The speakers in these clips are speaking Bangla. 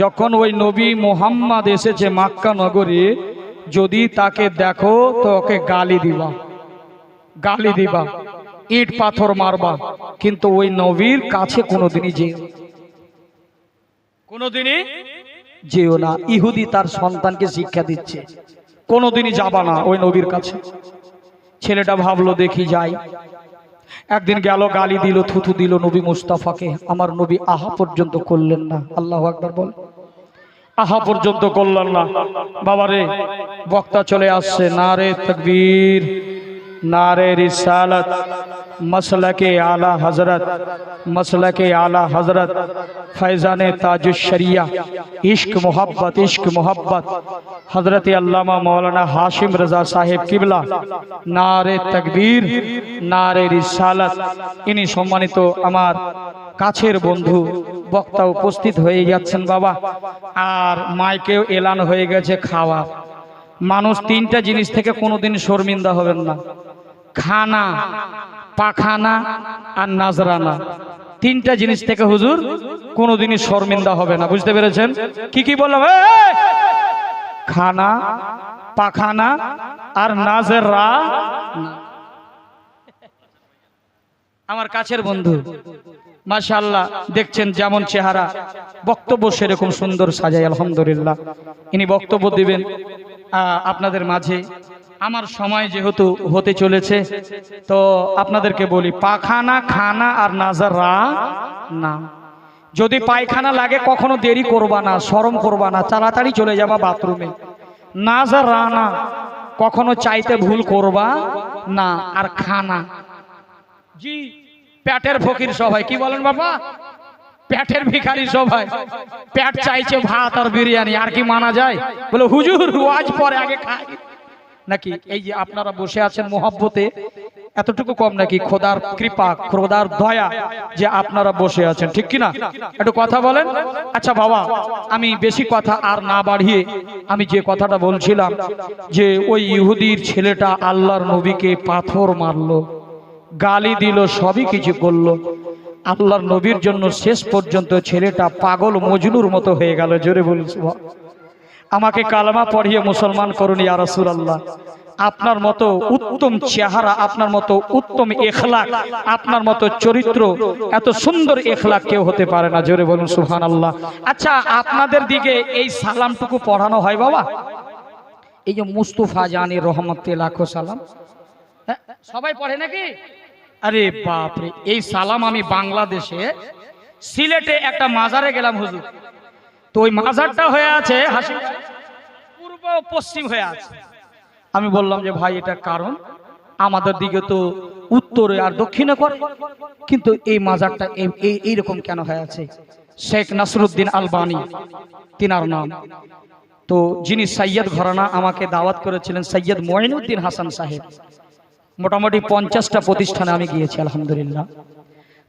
যখন ওই নবী মুহাম্মদ এসেছে মক্কা নগরে, যদি তাকে দেখো তো ওকে গালি দিবা, গালি দিবা, ইট পাথর মারবা, কিন্তু ওই নবীর কাছে কোনোদিনই যেও, কোনোদিনই যেও না। ইহুদি তার সন্তানকে শিক্ষা দিচ্ছে, কোনোদিনই যাবা না ওই নবীর কাছে। ছেলেটা ভাবলো দেখি যাই। একদিন গেল, গালি দিল, থুথু দিল নবী মুস্তাফাকে। আমার নবী আহা পর্যন্ত করলেন না। আল্লাহু আকবার বল। আহা পর্যন্ত করলেন না। বাবারে, বক্তা চলে আসছে। নারে তাকবীর, नारे रिसालत, मसलके आला हजरत, मसलके आला हजरत, फैज़ाने ताजुश शरिया, इश्क मोहब्बत हजरत अल्लामा मौलाना हाशिम रजा साहेब किबला। नारे तकबीर, नारे रिसालत। इन्हीं सम्मानित आमार काछेर बंधु बक्ता उपस्थित हये जाच्छेन बाबा। आर माइकेও एलान हये गेছে खावा। मानुष तीनटा जिनिस थेके कोनोदिन शर्मिंदा हबेन ना, खाना, पाखाना और नाजराना। तीनटा जिनिस थेके हुजूर कोनोदिनই शर्मिंदा हबे ना। बुझते पेरेছেন কি বললাম? खाना, पाखाना और नाजरा। আমার কাছের বন্ধু মাশাআল্লাহ, দেখছেন যেমন চেহারা, বক্তব্য সেরকম সুন্দর সাজায় আলহামদুলিল্লাহ। ইনি বক্তব্য দিবেন আপনাদের মাঝে। আমার সময় যেহেতু হতে চলেছে, তো আপনাদেরকে বলি, পাখানা, খানা আর নাজারা না। যদি পায়খানা লাগে কখনো দেরি করবা না, শরম করবা না, তাড়াতাড়ি চলে যাবা বাথরুমে। নাজারা না, কখনো চাইতে ভুল করবা না। আর খানা, জি পেটের ফকির সবাই, কি বলেন বাবা? পেটের ভিখারি সবাই, পেট চাইছে ভাত আর বিরিয়ানি, আর কি মানা যায়? বলে হুজুর ওয়াজ পরে আগে খাই নাকি? এই যে আপনারা বসে আছেন মোহাব্বতে, এতটুকু কম নাকি? খোদার কৃপা, খোদার দয়া যে আপনারা বসে আছেন, ঠিক কি না? একটু কথা বলেন। আচ্ছা বাবা, আমি বেশি কথা আর না বাড়িয়ে আমি যে কথাটা বলছিলাম, যে ওই ইহুদির ছেলেটা আল্লাহর নবীকে পাথর মারলো, গালি দিল, সবই কিছু করলো। আল্লাহর নবীর জন্য শেষ পর্যন্ত ছেলেটা পাগল মজনুর মতো হয়ে গেল। জোরে বলুন সুবহানাল্লাহ। আমাকে কালেমা পড়িয়ে মুসলমান করুন ইয়া রাসূলুল্লাহ। আপনার মতো উত্তম চেহারা, আপনার মতো উত্তম এখলাক, আপনার মতো চরিত্র, এত সুন্দর এখলাক কেউ হতে পারে না। জোরে বলুন সুবহানাল্লাহ। আচ্ছা, আপনাদের দিকে এই সালামটুকু পড়ানো হয় বাবা? এই যে মুস্তাফা জানি রহমতে লাখো সালাম, সবাই পড়ে নাকি? আরে বাপ রে, এই সালাম আমি বাংলাদেশে সিলেটে একটা মাজারে গেলাম হুজুর, তো ওই মাজারটা হয়ে আছে হাসি পূর্ব পশ্চিম হয়ে আছে। আমি বললাম যে ভাই এটা কারণ, আমাদের দিকে তো উত্তরে আর দক্ষিণে করে, কিন্তু এই মাজারটা এইরকম কেন হয়ে আছে? শেখ নাসরুদ্দিন আলবানী তিনার নাম। তো যিনি সৈয়দ ঘরানা আমাকে দাওয়াত করেছিলেন, সৈয়দ মঈনুদ্দিন হাসান সাহেব। মোটামুটি 50টা প্রতিষ্ঠানে আমি গিয়েছি আলহামদুলিল্লাহ।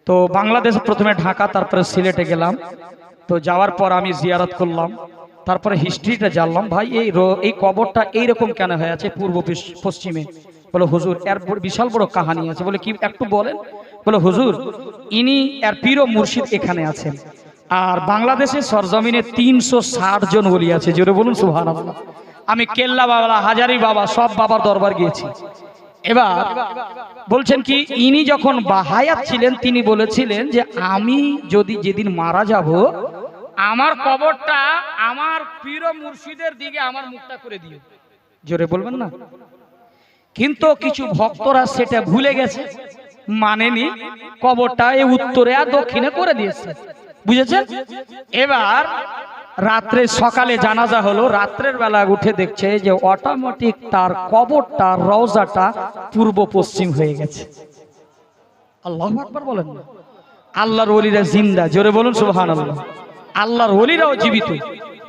তো বাংলাদেশ প্রথমে ঢাকা, তারপরে সিলেটে গেলাম। তো যাওয়ার পর আমি জিয়ারত করলাম, তারপরে হিস্ট্রিটা জানলাম। ভাই এই কবরটা এইরকম কেন হয়ে আছে পূর্ব পশ্চিমে? বলে হুজুর এর বিশাল বড় কাহিনী আছে। বলে কি, একটু বলেন? বলে হুজুর ইনি এর পীর ও মুর্শিদ এখানে আছেন, আর বাংলাদেশের সরজমিনে 360 জন ওলি আছে। জোরে বলুন সুবহানাল্লাহ। আমি কেল্লা বাবা, হাজারি বাবা, সব বাবার দরবার গিয়েছি। এবার বলছেন কি, ইনি যখন বাহায়াত ছিলেন তিনি বলেছিলেন যে আমি যদি যেদিন মারা যাব, আমার কবরটা আমার পীর মুর্শিদের দিকে আমার মুখটা করে দিও। জোরে বলবেন না? কিন্তু কিছু ভক্তরা সেটা ভুলে গেছে, মানেনি, কবরটা এই উত্তরে আর দক্ষিণে করে দিয়েছে। বুঝেছেন? এবার রাত্রে সকালে জানাজা হলো, রাত্রের বেলা উঠে দেখছে যে অটোমেটিক তার কবরটা, রওজাটা পূর্ব পশ্চিম হয়ে গেছে। আল্লাহু আকবার বলেন না? আল্লাহর ওলিরা জিন্দা। জোরে বলুন সুবহানাল্লাহ। আল্লাহর ওলিরাও জীবিত।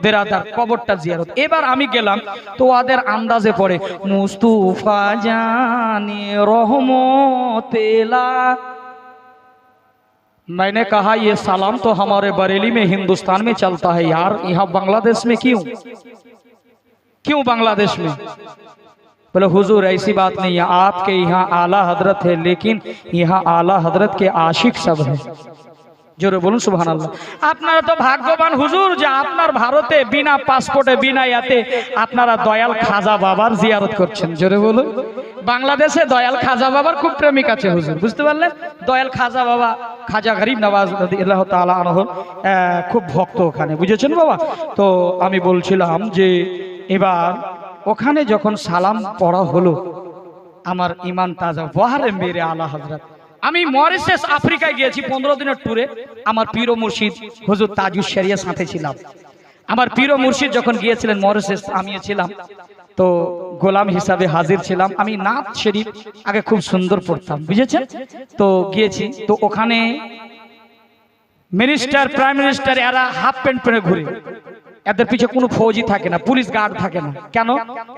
বেরাদার, কবরটা জিয়ারত। এবার আমি গেলাম, তো ওদের আন্দাজে পড়ে মুস্তাফা জানি রহমতেলা। मैंने कहा ये सलाम तो हमारे बरेली में, हिंदुस्तान में चलता है यार, यहाँ बांग्लादेश में क्यों बांग्लादेश में? बोले हुजूर ऐसी बात नहीं है, आपके यहाँ आला हजरत है, लेकिन यहाँ आला हजरत के आशिक सब है। জোরে বলুন সুবহানাল্লাহ। আপনারা তো ভাগ্যবান হুজুর যে আপনার ভারতে বিনা পাসপোর্টে বিনা ইয়াতে আপনারা দয়াল খাজা বাবার জিয়ারত করছেন। জোরে বলুন। বাংলাদেশে দয়াল খাজা বাবার খুব প্রেমিক আছে হুজুর, বুঝতে পারলেন? দয়াল খাজা বাবা, খাজা গরিব নওয়াজ রাদিয়াল্লাহু তাআলা আনহু খুব ভক্ত ওখানে, বুঝেছেন বাবা? তো আমি বলছিলাম যে এবার ওখানে যখন সালাম পড়া হলো, আমার ইমান তাজা, ওয়ারে মেরে আলা হযরত। আমি মরিশাস আফ্রিকায় গিয়েছি 15 দিনের ট্যুরে। আমার পীর ও মুর্শিদ হুজুর তাজুস শরিয়ার সাথে ছিলাম। আমার পীর ও মুর্শিদ যখন গিয়েছিলেন মরিশাস, আমিও ছিলাম, তো গোলাম হিসাবে হাজির ছিলাম। আমি নাত শরীফ আগে খুব সুন্দর পড়তাম, বুঝেছেন? তো গিয়েছি, তো ওখানে মিনিস্টার, প্রাইম মিনিস্টার এরা হাফ প্যান্ট পরে ঘুরে, এদের পিছে কোনো ফৌজি থাকে না, পুলিশ গার্ড থাকে না। কেন?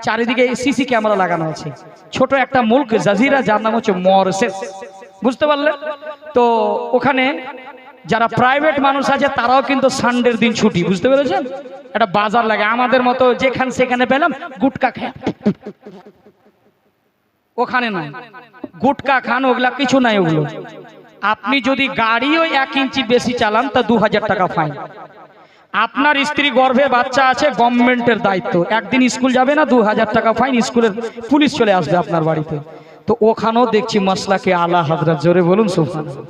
চারিদিকে সিসি ক্যামেরা লাগানো আছে। ছোট একটা মুলক জাজিরা, যার নাম হচ্ছে মরিশাস, বুঝতে পারলেন? তো ওখানে যারা প্রাইভেট মানুষ আছে তারাও কিন্তু সানডের দিন ছুটি, বুঝতে পেরেছেন? একটা বাজার লাগে, আমাদের মতো যেখানে সেখানে পেলাম গুটকা খায়, ওখানে নাই। গুটকা খান ওগুলা কিছু নাই। ওগুলো আপনি যদি গাড়িও 1 ইঞ্চি বেশি চালান তা 2000 টাকা ফাইন। আপনার স্ত্রী গর্ভে বাচ্চা আছে, গভর্নমেন্টের দায়িত্ব, একদিন স্কুল যাবে না, 2000 টাকা ফাইন, স্কুলের পুলিশ চলে আসবে আপনার বাড়িতে। তো ওখানেও দেখছি মাসলাকে আলা হযরত। জোরে বলুন সুবহানাল্লাহ।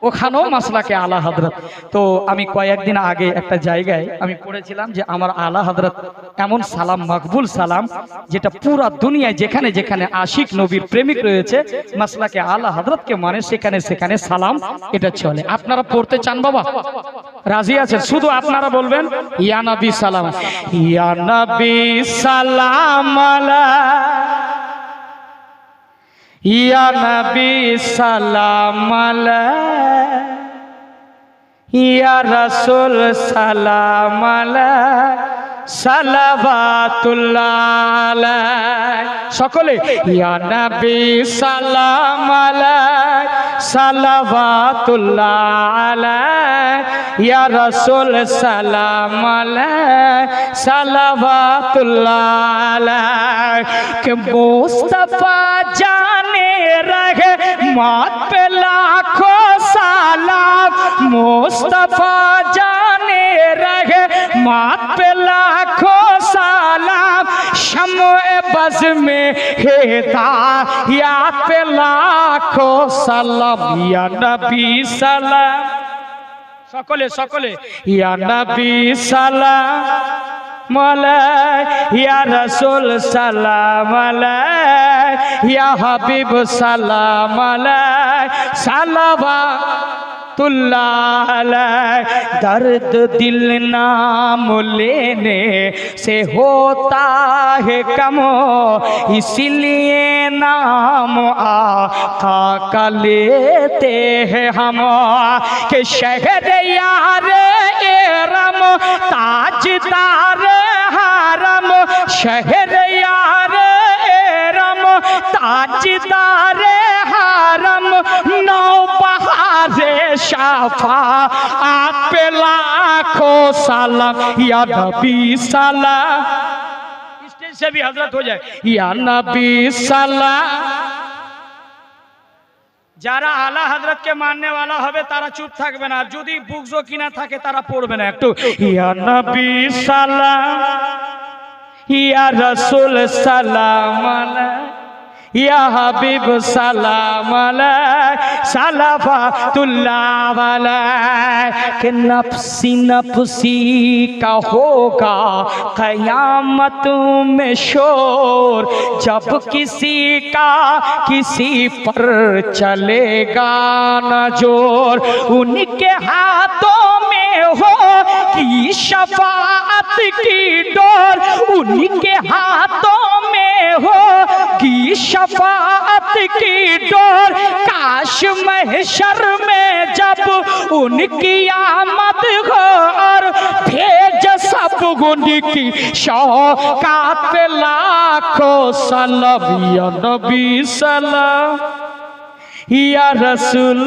ওখানেও মাসলাকে আলা হযরত। তো আমি কয়েকদিন আগে একটা জায়গায় আমি পড়েছিলাম যে আমার আলা হযরত এমন সালাম, মকবুল সালাম, যেটা পুরা দুনিয়ায় যেখানে যেখানে আশিক নবীর প্রেমিক রয়েছে, মাসলাকে আলা হযরতকে মানে সেখানে সেখানে সালাম এটা চলে। আপনারা পড়তে চান বাবা? রাজি আছেন? শুধু আপনারা বলবেন ইয়া নবী সালাম, ইয়া নবী সালাম আলাইহি, ইয়া নবী সালাম আলাইহি, ইয়া রাসূল সালাম আলাইহি, সালাওয়াতুল্লাহ আলাইহি। সকলে ইয়া নবী সালাম আলাইহি, সালাওয়াতুল্লাহ আলাইহি, ইয়া রাসূল সালাম আলাইহি, সালাওয়াতুল্লাহ আলাইহি। কে মুস্তাফা জানে রহে মাত पे लाखों सलाम, मुस्तफा जाने रहे मात पे लाखों सलाम, शम्ए बज़ में हिदायत पे लाखों सलाम, या नबी सलाम। সকলে সকলে ইয়া নবী সালাম আলাইহি, ইয়া রাসূল সালাম আলাইহি, ইয়া হাবিব সালাম আলাইহি, সালাওয়াতুল্লাহ আলাইহি। दर्द दिल नाम लेने से होता है कम, इसलिए नाम आका का लेते हैं हम, के शहर यार एरम ताजदार हरम, शहर यार एरम ताजदार हरम, नौ बहारे शाफा आप पे लाखों सलाम, या नबी सलाम। स्टेज से भी हजरत हो जाए, या नबी सलाम। যারা আলা হযরতকে মাননে वाला হবে তারা চুপ থাকবে না, আর যদি বুকজো কিনা থাকে তারা পড়বে না একটু। ইয়া নবী সালাম, ইয়া রাসূল সালাম আলাইহি, या हबीब सलाम अलैहि, सलावतुल्लाह अलैहि। कि नफ्सी नफ्सी का होगा क़यामत में शोर, जब किसी का किसी पर चलेगा न जोर, उनके हाथों में हो की शफाअत की डोर, उनके हाथों में हो की शफाअत की डोर, काश महशर में जब उनकी आमद हो और भेज सब उनकी शौकात पे लाखों सलाम, या नबी सलाम, या रसूल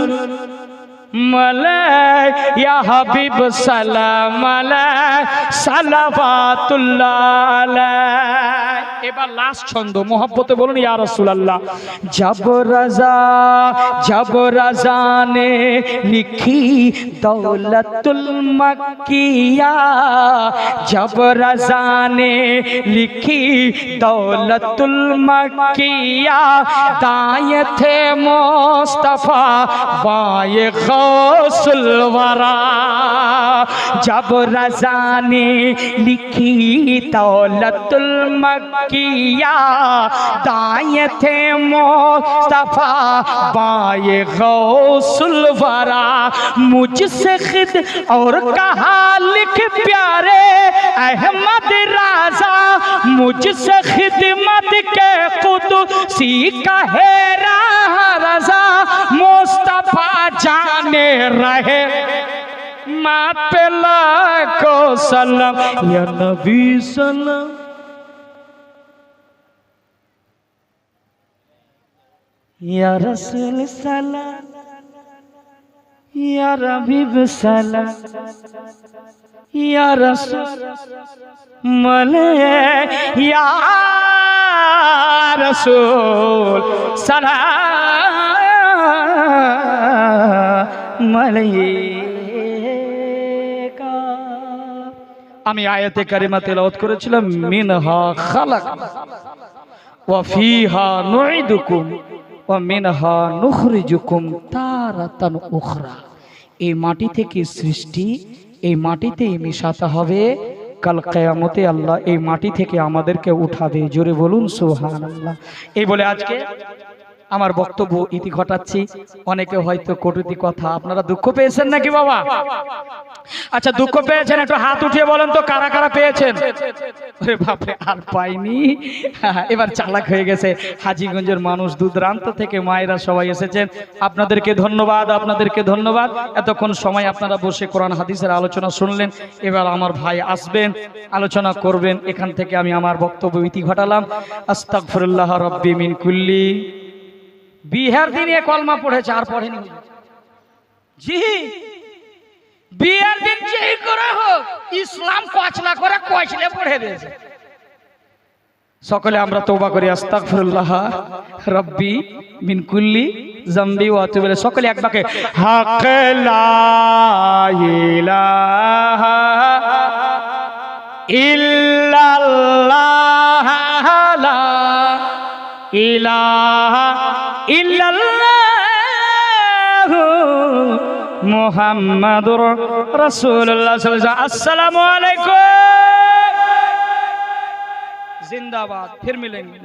मलाय, या हबीब सलाम अलैहि, सलावतुल्लाह अलैहि। এবার লাস্ট ছন্দ মোহব্বতে বলুন ইয়া রাসূলুল্লাহ। जब रज़ा ने लिखी दौलतुल मक्किया, जब रज़ा ने लिखी दौलतुल मक्किया, दाएं थे मुस्तफा बाएं गौसुल वरा। जब रज़ा ने लिखी दौलतुल मक्किया, दाएं थे मुस्तफा बाए गौसुल वरा। मुझसे खिद और कहा लिख प्यारे अहमद राजा, मुझसे खिदमत के कुदसी कहे रज़ा। मुस्तफा जाने रहे मात पे लाखों सलाम या नबी सलाम, या रसूल सलाम, या रबीब सलाम, या रसूल मले, या रसूल सलाम अलैका। আমি আয়াতে কারিমা তেলাওয়াত করেছিলাম মিনহা খালাকনা ওয়া ফিহা নুঈদুকুম ওয়া মিনহা নুখরিজুকুম তারাতান উখরা। এই মাটি থেকে সৃষ্টি, এই মাটিতেই মিশাতে হবে, কাল কিয়ামতে আল্লাহ এই মাটি থেকে আমাদেরকে উঠাবে। জোরে বলুন সুবহানাল্লাহ। এই বলে আজকে আমার বক্তব্য ইতি ঘটাচ্ছি। অনেকে হয়তো কটূক্তি কথা, আপনারা দুঃখ পেয়েছেন নাকি বাবা? আচ্ছা দুঃখ পেয়েছেন একটু হাত উঠিয়ে বলেন তো কারা কারা পেয়েছেন? আরে বাপরে আর পাইনি। এবার চালাক হয়ে গেছে হাজীগঞ্জের মানুষ, দূরান্ত থেকে মায়েরা সবাই এসেছেন, আপনাদেরকে ধন্যবাদ, আপনাদেরকে ধন্যবাদ। এতক্ষণ সময় আপনারা বসে কোরআন হাদিসের আলোচনা শুনলেন। এবার আমার ভাই আসবেন, আলোচনা করবেন। এখান থেকে আমি আমার বক্তব্য ইতি ঘটালাম। আস্তাগফিরুল্লাহ রাব্বি মিন কুল্লি। বিহার দিনে কলমা পড়েছে আর পড়েনি জি। বিয়ের দিন যেই করে হোক ইসলাম কচলা করে কচলে পড়ে দিয়েছে। সকলে আমরা তওবা করি আস্তাগফিরুল্লাহ রাব্বি মিন কুল্লি যামবি ওয়া আতুবু ইলাইহি। সকলে একবারে হক লা ইলাহা ইল্লাল্লাহ লা ইলাহা ইল্লাল্লাহু মুহাম্মাদুর রাসূলুল্লাহ সাল্লাল্লাহু আলাইহি ওয়াসাল্লাম। আসসালামু আলাইকুম। जिंदाबाद। फिर मिलेंगे।